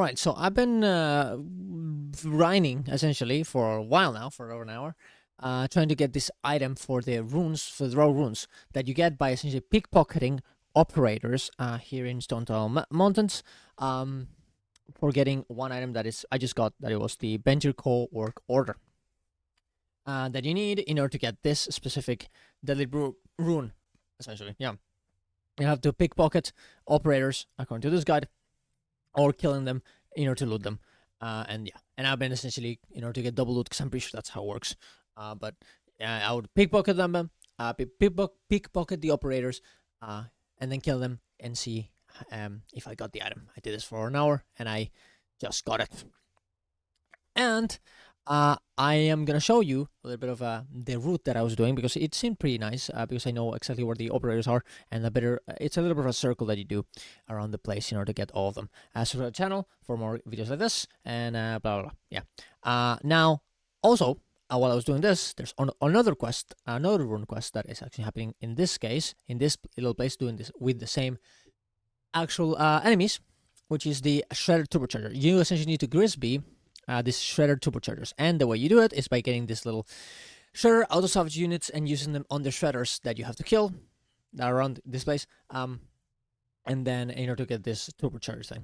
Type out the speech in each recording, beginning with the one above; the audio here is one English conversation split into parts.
right, so I've been grinding essentially for a while now, for over an hour, trying to get this item for the runes, for the raw runes that you get by essentially pickpocketing operators here in Stone Tile Mountains. For getting one item that is I just got, that it was the Benjer Co Orc Order that you need in order to get this specific deadly brew rune. Essentially, yeah, you have to pickpocket operators according to this guide, or killing them in order to loot them. And yeah, and I've been essentially in order to get double loot, because I'm pretty sure that's how it works. But I would pickpocket them, pickpocket the operators, and then kill them and see if I got the item. I did this for an hour and I just got it. And I am gonna show you a little bit of the route that I was doing, because it seemed pretty nice, because I know exactly where the operators are, and it's a little bit of a circle that you do around the place in order to get all of them. Subscribe to the channel for more videos like this, and blah blah blah. Yeah. Now, also, while I was doing this, there's another quest, another rune quest that is actually happening in this case, in this little place, doing this with the same actual enemies, which is the Shredder Turbocharger. You essentially need to Grisby this Shredder Turbochargers, and the way you do it is by getting this little Shredder auto salvage units and using them on the Shredders that you have to kill that are around this place, and then in order to get this Turbocharger thing.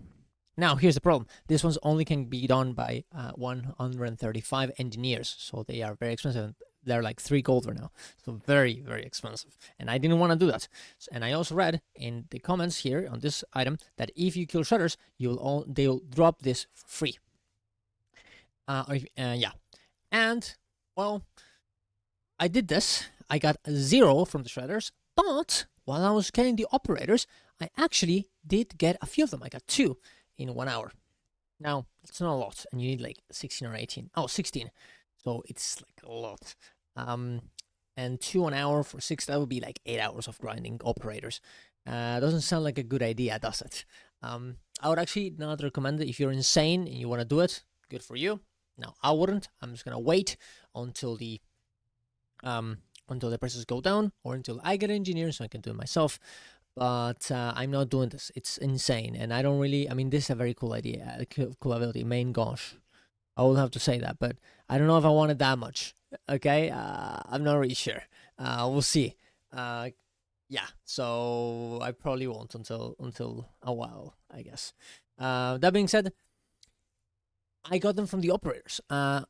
Now, here's the problem. This one's only can be done by 135 engineers, so they are very expensive. They're like 3 gold right now, so very, very expensive. And I didn't want to do that. And I also read in the comments here on this item that if you kill Shredders, they'll drop this for free. Yeah. And, well, I did this. I got 0 from the Shredders, but while I was getting the operators, I actually did get a few of them. I got 2 in 1 hour. Now, it's not a lot, and you need like 16 or 18. Oh, 16. So it's like a lot. And 2 an hour for 6, that would be like 8 hours of grinding operators. Doesn't sound like a good idea, does it? I would actually not recommend it. If you're insane and you want to do it, good for you. Now, I wouldn't. I'm just gonna wait until the prices go down, or until I get an engineer so I can do it myself. But I'm not doing this. It's insane, and I don't really. I mean, this is a very cool idea, cool ability, Maine Gouche. I will have to say that, but I don't know if I want it that much. Okay, I'm not really sure. We'll see. Yeah, so I probably won't until a while, I guess. That being said, I got them from the operators,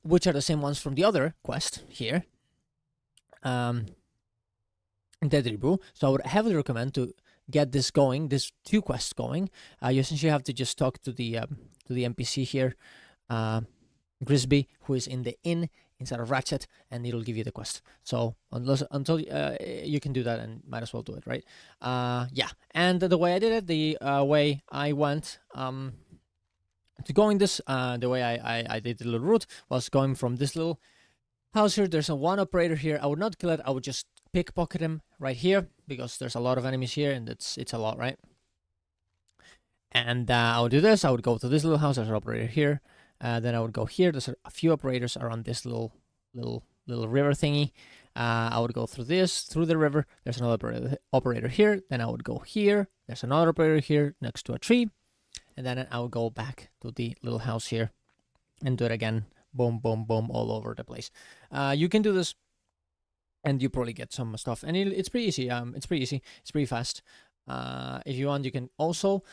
which are the same ones from the other quest here, Deadly Brew. So I would heavily recommend to get this going, this 2 quests going. You essentially have to just talk to the NPC here, Grisby, who is in the inn inside of Ratchet, and it'll give you the quest. So until you can do that, and might as well do it, right? Yeah. And the way I did it, the way I went to going this, the way I did the little route was going from this little house here. There's a 1 operator here. I would not kill it. I would just pickpocket him right here, because there's a lot of enemies here, and it's a lot, right? And I would do this. I would go to this little house. There's an operator here. Then I would go here. There's a few operators around this little river thingy. I would go through the river. There's another operator here. Then I would go here. There's another operator here next to a tree. And then I would go back to the little house here and do it again. Boom, boom, boom, all over the place. You can do this, and you probably get some stuff. And it's pretty easy. It's pretty easy. It's pretty fast. If you want, you can also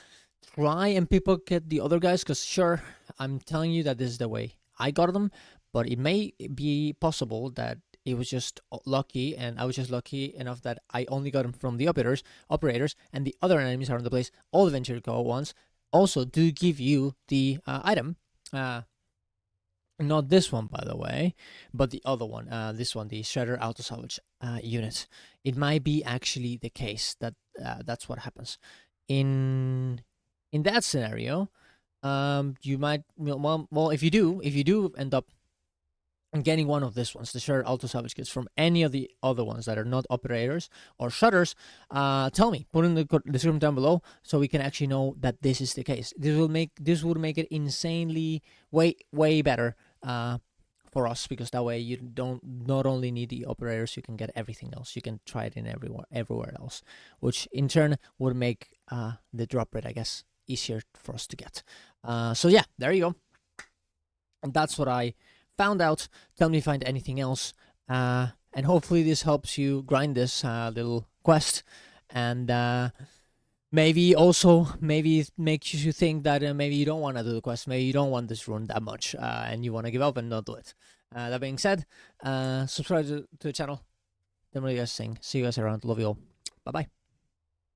try and pickpocket the other guys, because sure, I'm telling you that this is the way I got them, but it may be possible that it was just lucky, and I was just lucky enough that I only got them from the operators, and the other enemies around the place, all the Venture Co ones, also do give you the item. Not this one, by the way, but the other one, this one, the Shredder Auto Salvage unit. It might be actually the case that that's what happens. In that scenario, you might, well, if you do end up getting one of these ones, the Shredder Auto Salvage kits, from any of the other ones that are not operators or shutters, tell me, put in the description down below, so we can actually know that this is the case. This would make it insanely way better for us, because that way you not only need the operators, you can get everything else. You can try it in everywhere else, which in turn would make the drop rate, I guess, easier for us to get. So yeah, there you go. And that's what I found out. Tell me if you find anything else. And hopefully this helps you grind this little quest. And maybe it makes you think that maybe you don't want to do the quest. Maybe you don't want this rune that much. And you want to give up and not do it. That being said, subscribe to the channel. Tell me what you guys think. See you guys around. Love you all. Bye-bye.